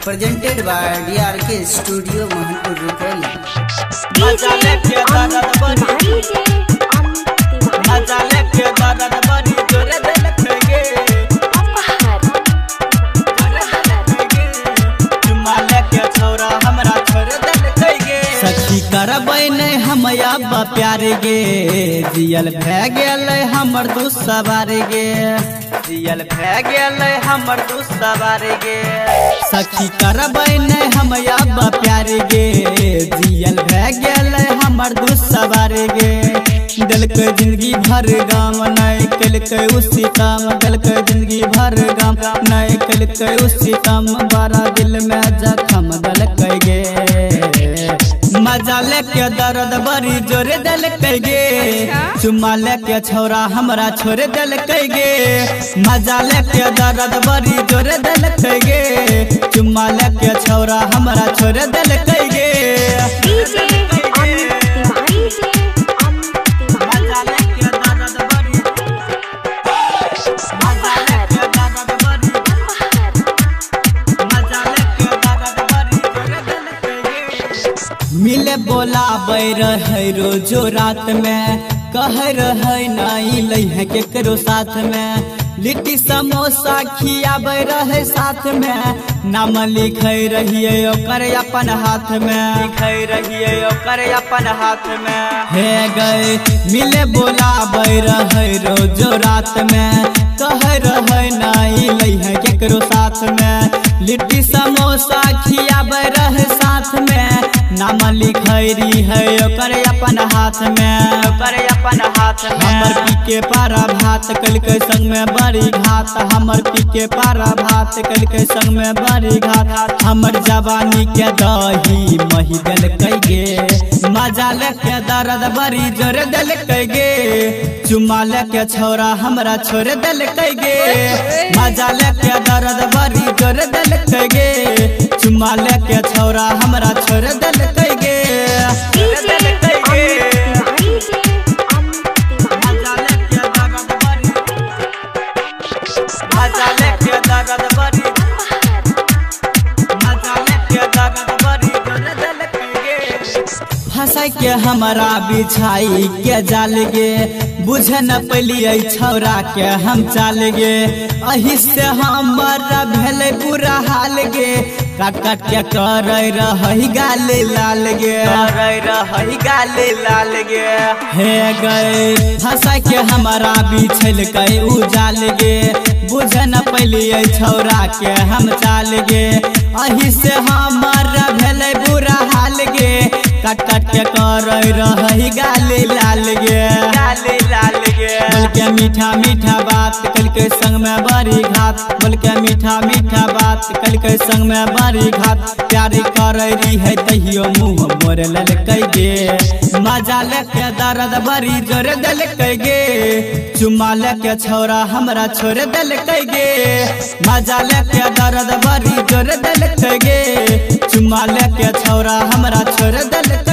presented by DRK Studio Mahanpur Rupeli। मजा लेके दर्द बड़ी मजा लेके दर्द बड़ी जोरे दिल कगे चुम्मा लेके छोरा हमरा छोड़ दिल कगे सखी करबै नै हम अब प्यार गे जियल भै गेल हमर दू सवार गे जियल भै गेल हमर दू सवार गे सखी करबै नै हम अब प्यार गे जियल भै गेल हमर दू सवार गे दिलकै जिंदगी भर गाम नै कलकै उसी काम दिलकै जिंदगी भर गाम नै कलकै उसी काम बड़ा दिल में जखम दिलकै गे मजा लेके दर्द बड़ी जोरे दिलकै गे चुम्मा लेके छोरा हमरा छोड़ दिलकै गे मजा लेके दर्द बड़ी जोरे दिलकै गे चुम्मा लेके छोरा हमरा छोड़ दिलकै गे मिले बोलाबै रहै रोजो रात में कह रहै नहीं लइहे केकरो साथ में लिट्टी समोसा खियाबै रहै साथ में नाम लिखै रहिए ओकर अपन हाथ में लिखै रहिए ओकर अपन हाथ में हे गए मिले बोलाबै रहै रोजो रात में कह रहै नहीं लइहे केकरो साथ में लिट्टी समोसा खियाबै रहै साथ में नाम लिखैरी है ओकर अपन हाथ में ओकर अपन हाथ में हमर पीके पारा भात कलकै संग में बड़ी घात हमर पीके पारा भात कलकै संग में बड़ी घात हमर जवानी के दही मही दिलकै गे मजा लेके दर्द बड़ी जोर दिलकै गे चुम्मा लेके छोरा हमरा छोड़ दिलकै गे मजा लेके दर्द बड़ी जोर दिलकै गे चुम्मा लेके छोरा हमरा छोड़ दिलकै गे फंसाई के हमारा बिछाई के जाल गे बुझे न पलिए छौरा के हम चाल गे अही से हमारा भेल बुरा हाल गे काट काट के करे रही गाल लाल गे करे रही गाल लाल गे हे गए फंसाई के हमारा बिछल के उजाल गे बुझे न पलिए छौरा के हम चाल गे अही से हमारा भेल बुरा हाल गे काट काट के करे रही गाल लाल गे गाल लाल गे बोल के मीठा मीठा बात कल के संग में बड़ी घात बोल के मीठा मीठा बात कल के संग में बड़ी घात प्यारी करे है तहियो मुँह मोर ललकै गे मजा लेके दर्द बड़ी जोर दिलकै गे चुम्मा लेके छोरा हमरा छोड़ दिलकै गे मजा लेके दर्द बड़ी जोर दिलकै गे चुम्मा लेके छोरा हमरा छोड़ दिलकै